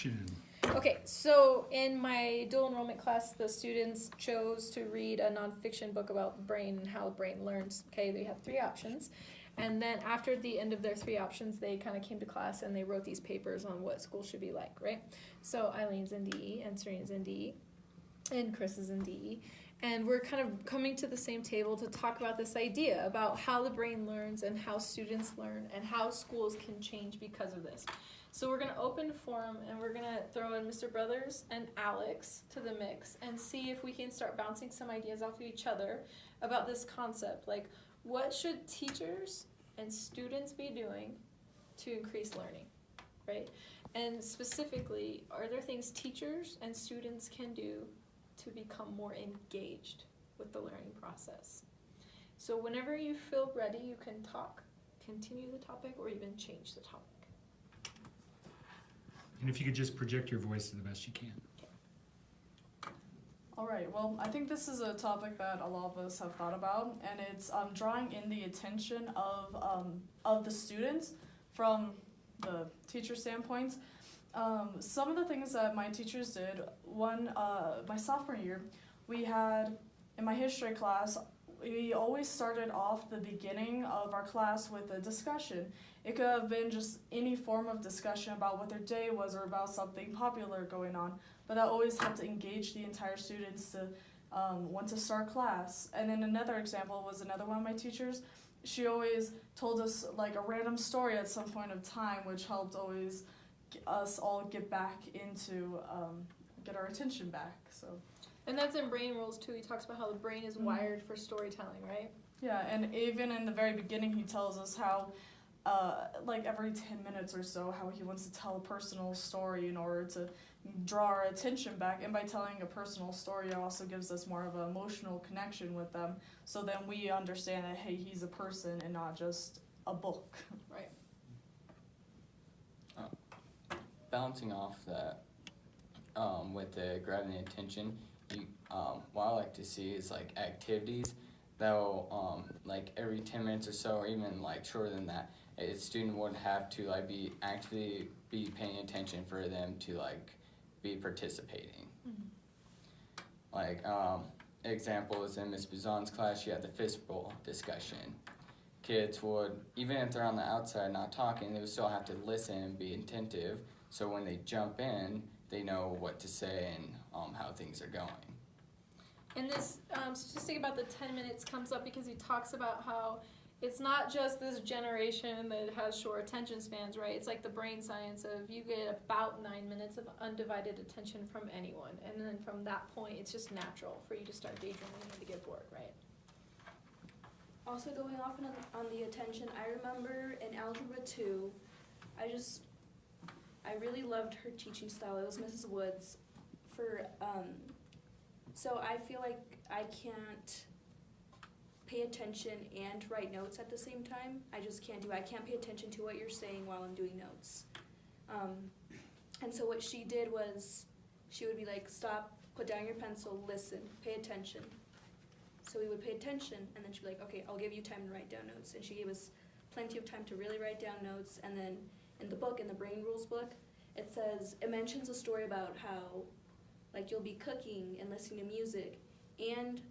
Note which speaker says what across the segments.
Speaker 1: fiction.
Speaker 2: Okay, so in my dual enrollment class, the students chose to read a nonfiction book about the brain and how the brain learns. Okay, they had 3 options. And then after the end of their 3 options, they kind of came to class and they wrote these papers on what school should be like, right? So Eileen's in DE, and Serena's in DE, and Chris is in DE. And we're kind of coming to the same table to talk about this idea about how the brain learns and how students learn and how schools can change because of this. So we're going to open a forum and we're going to throw in Mr. Brothers and Alex to the mix and see if we can start bouncing some ideas off of each other about this concept. Like, what should teachers and students be doing to increase learning, right? And specifically, are there things teachers and students can do to become more engaged with the learning process? So whenever you feel ready, you can talk, continue the topic, or even change the topic.
Speaker 1: And if you could just project your voice to the best you can.
Speaker 3: All right, well, I think this is a topic that a lot of us have thought about, and it's drawing in the attention of the students from the teacher standpoint. Some of the things that my teachers did, my sophomore year, we had, in my history class, we always started off the beginning of our class with a discussion. It could have been just any form of discussion about what their day was or about something popular going on, but that always helped to engage the entire students to want to start class. And then another example was another one of my teachers. She always told us like a random story at some point of time, which helped always us all get back into, get our attention back, so.
Speaker 2: And that's in Brain Rules too. He talks about how the brain is wired for storytelling, right?
Speaker 3: Yeah, and even in the very beginning, he tells us how, like every 10 minutes or so, how he wants to tell a personal story in order to draw our attention back. And by telling a personal story, it also gives us more of an emotional connection with them. So then we understand that, hey, he's a person and not just a book.
Speaker 2: Right.
Speaker 4: Bouncing off that, with the grabbing the attention, what I like to see is like activities that will, like every 10 minutes or so, or even like shorter than that, a student would have to like be actively be paying attention for them to like be participating. Mm-hmm. Like examples in Ms. Bazan's class, she had the fistball discussion. Kids would, even if they're on the outside not talking, they would still have to listen and be attentive, so when they jump in, they know what to say and how things are going.
Speaker 2: And this statistic about the 10 minutes comes up because he talks about how it's not just this generation that has short attention spans, right? It's like the brain science of you get about 9 minutes of undivided attention from anyone. And then from that point, it's just natural for you to start daydreaming and to get bored, right?
Speaker 5: Also going off on the attention, I remember in Algebra 2, I really loved her teaching style. It was Mrs. Woods. So I feel like I can't pay attention and write notes at the same time. I just can't do it. I can't pay attention to what you're saying while I'm doing notes. And so what she did was, she would be like, stop, put down your pencil, listen, pay attention. So we would pay attention, and then she'd be like, okay, I'll give you time to write down notes. And she gave us plenty of time to really write down notes. And then in the book, in the Brain Rules book, it mentions a story about how, like, you'll be cooking and listening to music and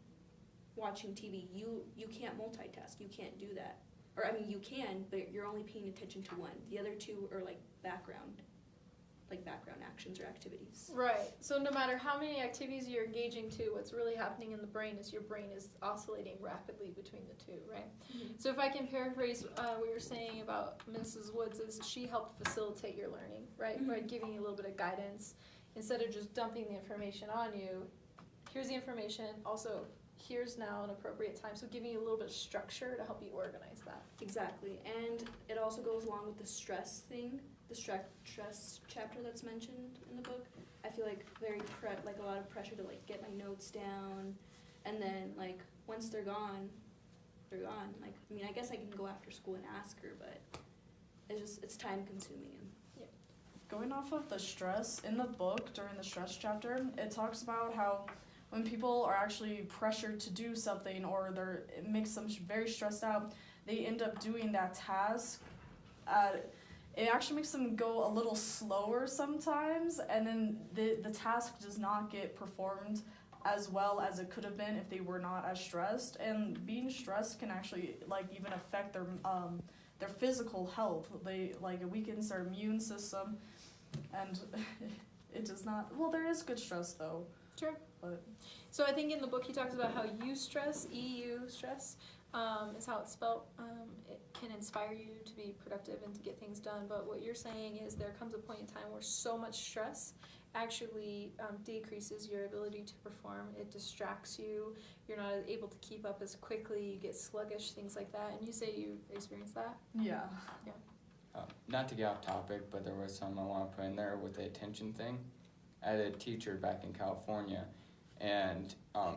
Speaker 5: watching TV. You can't multitask. You can't do that. Or, I mean, you can, but you're only paying attention to one. The other two are, like, background actions or activities.
Speaker 2: Right. So no matter how many activities you're engaging to, what's really happening in the brain is your brain is oscillating rapidly between the two, right? Mm-hmm. So if I can paraphrase what you're saying about Mrs. Woods, is she helped facilitate your learning, right? Mm-hmm. By giving you a little bit of guidance instead of just dumping the information on you. Here's the information. Also, here's now an appropriate time. So giving you a little bit of structure to help you organize that.
Speaker 5: Exactly. And it also goes along with the stress thing. The stress chapter that's mentioned in the book, I feel like like a lot of pressure to like get my notes down, and then like once they're gone. Like, I mean, I guess I can go after school and ask her, but it's time consuming. And
Speaker 2: yeah.
Speaker 3: Going off of the stress in the book during the stress chapter, it talks about how when people are actually pressured to do something or it makes them very stressed out, they end up doing that task it actually makes them go a little slower sometimes, and then the task does not get performed as well as it could have been if they were not as stressed. And being stressed can actually like even affect their physical health. They like it weakens their immune system, and it does not. Well, there is good stress though.
Speaker 2: Sure.
Speaker 3: But
Speaker 2: So I think in the book he talks about how eustress, EU stress, is how it's spelled. It can inspire you to be productive and to get things done. But what you're saying is there comes a point in time where so much stress actually decreases your ability to perform. It distracts you. You're not able to keep up as quickly. You get sluggish, things like that. And you say you've experienced that?
Speaker 3: yeah.
Speaker 4: Not to get off topic, but there was some I want to put in there with the attention thing. I had a teacher back in California, and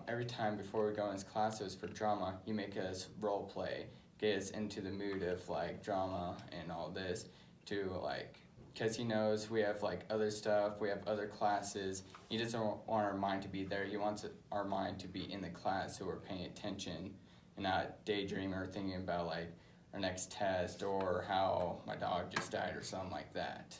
Speaker 4: every time before we go in his classes for drama, he make us role play, get us into the mood of like drama and all this, to like, because he knows we have like other stuff, we have other classes. He doesn't want our mind to be there. He wants our mind to be in the class, so we're paying attention and not daydreaming or thinking about like our next test or how my dog just died or something like that.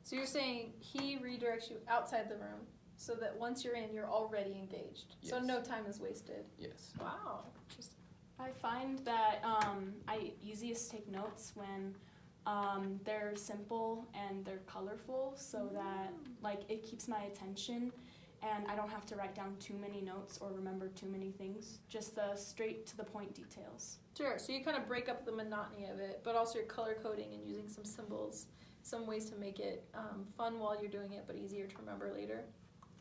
Speaker 2: So you're saying he redirects you outside the room so that once you're in, you're already engaged. So
Speaker 4: Yes.
Speaker 2: no time is wasted.
Speaker 4: Yes.
Speaker 2: Wow. Interesting.
Speaker 6: I find that I easiest take notes when they're simple and they're colorful, so that like it keeps my attention, and I don't have to write down too many notes or remember too many things. Just the straight to the point details.
Speaker 2: Sure. So you kind of break up the monotony of it, but also you're color coding and using some symbols, some ways to make it fun while you're doing it, but easier to remember later.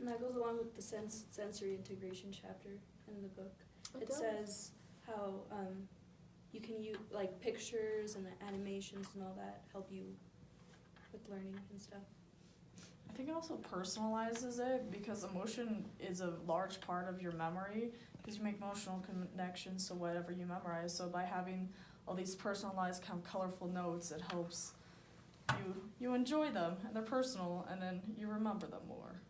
Speaker 5: And that goes along with the sensory integration chapter in the book. It
Speaker 2: does.
Speaker 5: says how you can use like pictures and the animations and all that help you with learning and stuff.
Speaker 3: I think it also personalizes it because emotion is a large part of your memory because you make emotional connections to whatever you memorize. So by having all these personalized kind of colorful notes, it helps you enjoy them and they're personal, and then you remember them more.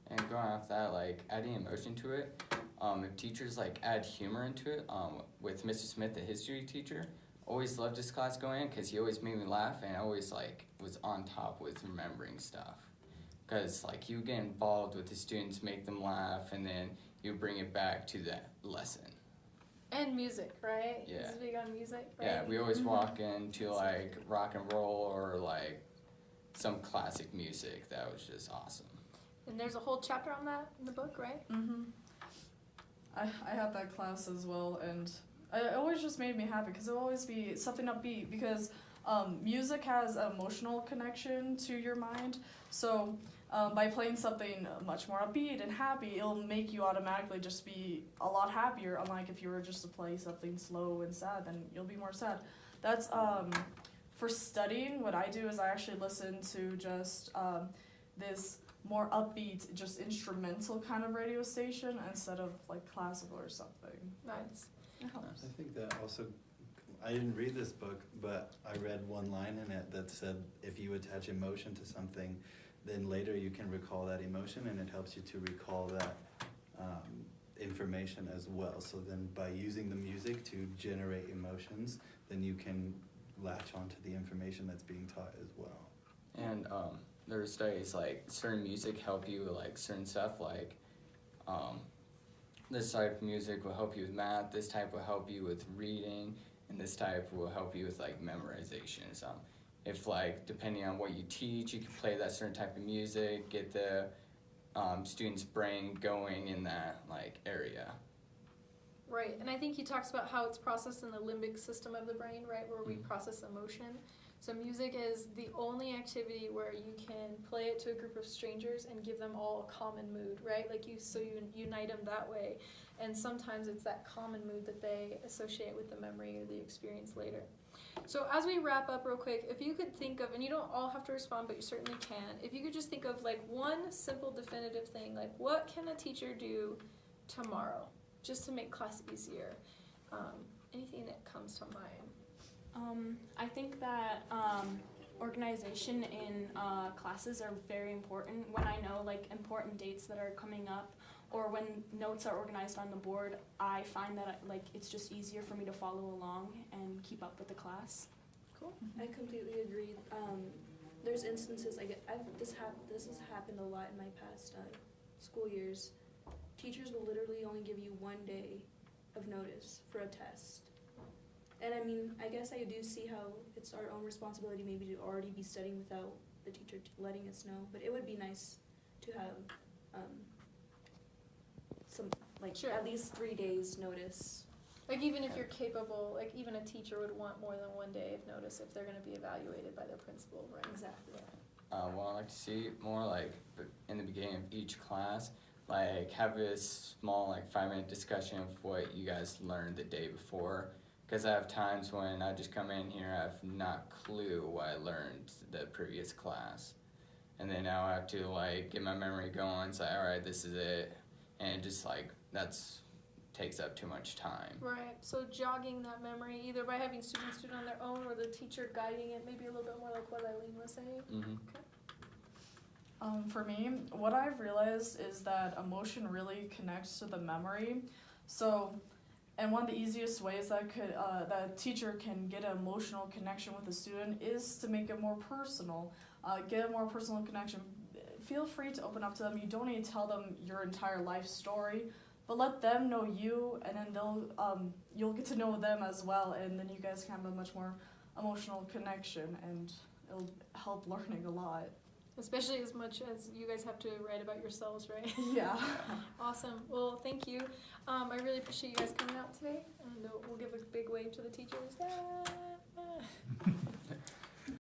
Speaker 4: And going off that, like adding emotion to it, if teachers like add humor into it, with Mr. Smith, the history teacher, always loved this class going in because he always made me laugh and always like was on top with remembering stuff. Because like he would get involved with the students, make them laugh, and then he would bring it back to that lesson.
Speaker 2: And music, right?
Speaker 4: Yeah.
Speaker 2: He's big on music, right?
Speaker 4: Yeah, we always walk into like rock and roll or like some classic music. That was just awesome.
Speaker 2: And there's a whole chapter on that in the book, right?
Speaker 3: Mm-hmm. I had that class as well, and it always just made me happy because it will always be something upbeat because music has an emotional connection to your mind. So by playing something much more upbeat and happy, it'll make you automatically just be a lot happier. Unlike if you were just to play something slow and sad, then you'll be more sad. That's for studying. What I do is I actually listen to just this more upbeat, just instrumental kind of radio station instead of like classical or something.
Speaker 2: Nice.
Speaker 3: It helps.
Speaker 7: I think that also, I didn't read this book, but I read one line in it that said if you attach emotion to something, then later you can recall that emotion and it helps you to recall that information as well. So then by using the music to generate emotions, then you can latch onto the information that's being taught as well.
Speaker 4: And there are studies like certain music help you with like certain stuff, like this type of music will help you with math, this type will help you with reading, and this type will help you with like memorization. So if like depending on what you teach, you can play that certain type of music, get the student's brain going in that like area.
Speaker 2: Right, and I think he talks about how it's processed in the limbic system of the brain, right, where we process emotion. So music is the only activity where you can play it to a group of strangers and give them all a common mood, right? Like you unite them that way. And sometimes it's that common mood that they associate with the memory or the experience later. So as we wrap up real quick, if you could think of, and you don't all have to respond, but you certainly can, if you could just think of like one simple definitive thing, like what can a teacher do tomorrow just to make class easier? Anything that comes to mind.
Speaker 6: I think that organization in classes are very important. When I know like important dates that are coming up, or when notes are organized on the board, I find that like it's just easier for me to follow along and keep up with the class.
Speaker 2: Cool.
Speaker 5: I completely agree. There's instances this has happened a lot in my past school years. Teachers will literally only give you 1 day of notice for a test. And I mean, I guess I do see how it's our own responsibility maybe to already be studying without the teacher letting us know. But it would be nice to have some
Speaker 2: Sure.
Speaker 5: at least 3 days notice.
Speaker 2: Like even if you're capable, like even a teacher would want more than 1 day of notice if they're going to be evaluated by their principal, right?
Speaker 5: Exactly.
Speaker 4: Well, I like to see more like in the beginning of each class, like have a small like 5-minute discussion of what you guys learned the day before. Because I have times when I just come in here, I have not clue what I learned the previous class. And then now I have to like get my memory going, say, all right, this is it. And it just like, takes up too much time.
Speaker 2: Right. So jogging that memory either by having students do it on their own or the teacher guiding it, maybe a little bit more like what Eileen was saying.
Speaker 4: Mm-hmm.
Speaker 3: For me, what I've realized is that emotion really connects to the memory. So, and one of the easiest ways that that a teacher can get an emotional connection with a student is to make it more personal. Get a more personal connection. Feel free to open up to them. You don't need to tell them your entire life story, but let them know you, and then you'll get to know them as well, and then you guys can have a much more emotional connection, and it'll help learning a lot.
Speaker 2: Especially as much as you guys have to write about yourselves, right?
Speaker 3: Yeah.
Speaker 2: Awesome. Well, thank you. I really appreciate you guys coming out today, and we'll give a big wave to the teachers.